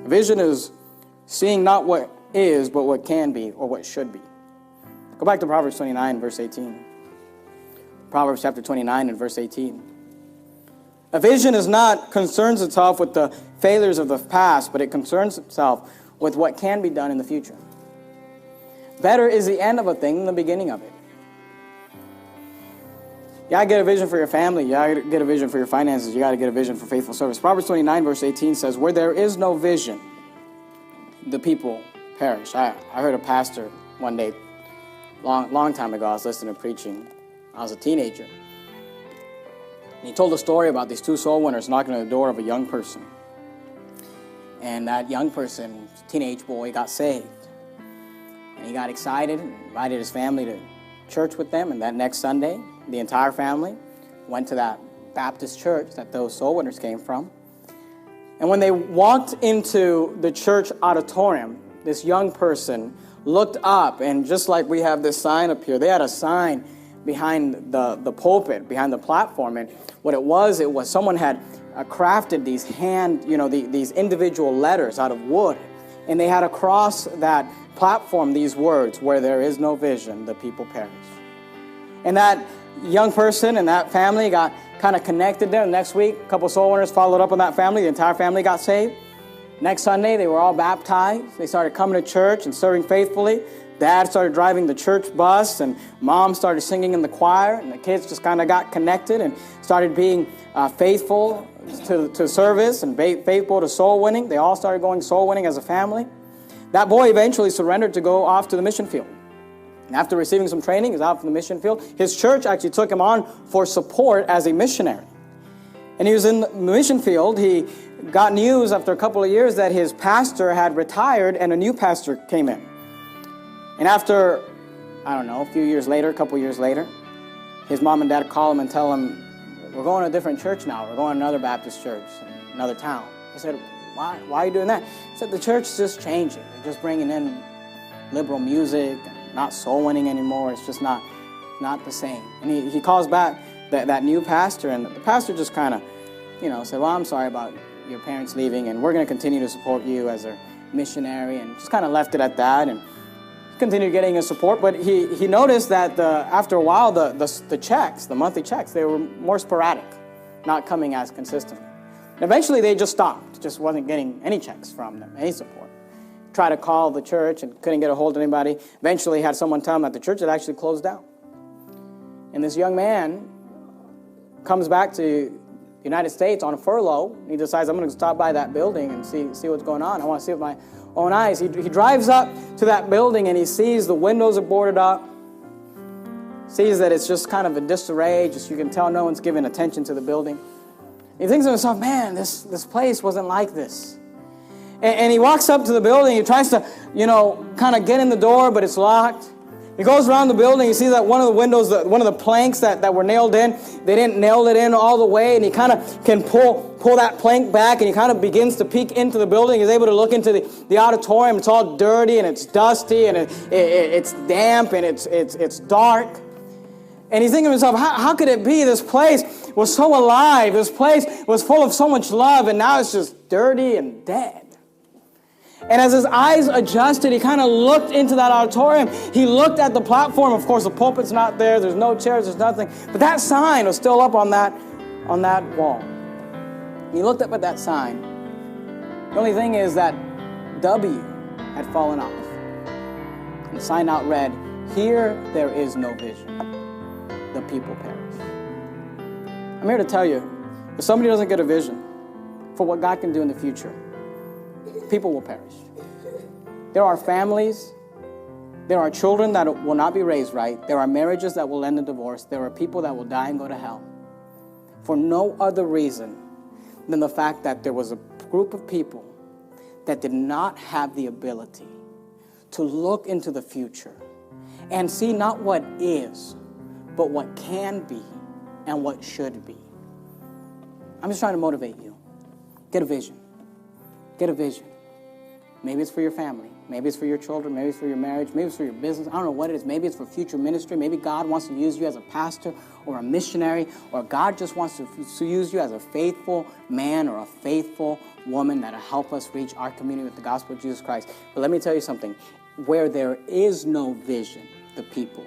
Vision is seeing not what is, but what can be or what should be. Go back to Proverbs 29, verse 18. Proverbs chapter 29 and verse 18. A vision is not concerns itself with the failures of the past, but it concerns itself with what can be done in the future. Better is the end of a thing than the beginning of it. You got to get a vision for your family. You got to get a vision for your finances. You got to get a vision for faithful service. Proverbs 29, verse 18 says, where there is no vision, the people perish. I heard a pastor one day, long time ago, I was listening to preaching. I was a teenager. And he told a story about these two soul winners knocking on the door of a young person. And that young person, teenage boy, got saved. And he got excited and invited his family to church with them. And that next Sunday, the entire family went to that Baptist church that those soul winners came from. And when they walked into the church auditorium, this young person looked up, and just like we have this sign up here, they had a sign behind the pulpit, behind the platform. And what it was someone had crafted these these individual letters out of wood. And they had across that platform these words, where there is no vision, the people perish. And that young person and that family got kind of connected there. Next week, a couple soul winners followed up on that family. The entire family got saved. Next Sunday, they were all baptized. They started coming to church and serving faithfully. Dad started driving the church bus, and mom started singing in the choir, and the kids just kind of got connected and started being faithful to service and faithful to soul winning. They all started going soul winning as a family. That boy eventually surrendered to go off to the mission field. And after receiving some training, he's out from the mission field. His church actually took him on for support as a missionary. And he was in the mission field. He got news after a couple of years that his pastor had retired and a new pastor came in. And after, a few years later, a couple years later, his mom and dad call him and tell him, we're going to a different church now. We're going to another Baptist church in another town. He said, why are you doing that? He said, the church is just changing. They're just bringing in liberal music, and not soul winning anymore. It's just not the same. And he calls back that new pastor, and the pastor just kind of, said, well, I'm sorry about your parents leaving, and we're going to continue to support you as a missionary, and just kind of left it at that, and continued getting his support. But he noticed that after a while, the checks, the monthly checks, they were more sporadic, not coming as consistently. And eventually, they just stopped. Just wasn't getting any checks from them, any support. Tried to call the church and couldn't get a hold of anybody. Eventually, had someone tell him that the church had actually closed down. And this young man comes back to the United States on a furlough. He decides, I'm going to stop by that building and see what's going on. I want to see with my own eyes. He drives up to that building, and he sees the windows are boarded up. Sees that it's just kind of in disarray. Just you can tell no one's giving attention to the building. He thinks to himself, man, this place wasn't like this. And he walks up to the building. He tries to, kind of get in the door, but it's locked. He goes around the building. He sees that one of the windows, one of the planks that were nailed in, they didn't nail it in all the way. And he kind of can pull that plank back, and he kind of begins to peek into the building. He's able to look into the auditorium. It's all dirty, and it's dusty, and it's damp, and it's dark. And he's thinking to himself, how could it be? This place was so alive. This place was full of so much love, and now it's just dirty and dead. And as his eyes adjusted, he kind of looked into that auditorium. He looked at the platform. Of course, the pulpit's not there. There's no chairs. There's nothing. But that sign was still up on that wall. And he looked up at that sign. The only thing is that W had fallen off. And the sign out read, "Here there is no vision. The people perish." I'm here to tell you, if somebody doesn't get a vision for what God can do in the future, people will perish. There are families, there are children that will not be raised right. There are marriages that will end in divorce. There are people that will die and go to hell for no other reason than the fact that there was a group of people that did not have the ability to look into the future and see not what is, but what can be and what should be. I'm just trying to motivate you. Get a vision. Get a vision. Maybe it's for your family. Maybe it's for your children, maybe it's for your marriage, maybe it's for your business. I don't know what it is. Maybe it's for future ministry. Maybe God wants to use you as a pastor or a missionary, or God just wants to use you as a faithful man or a faithful woman that'll help us reach our community with the gospel of Jesus Christ. But let me tell you something. Where there is no vision, the people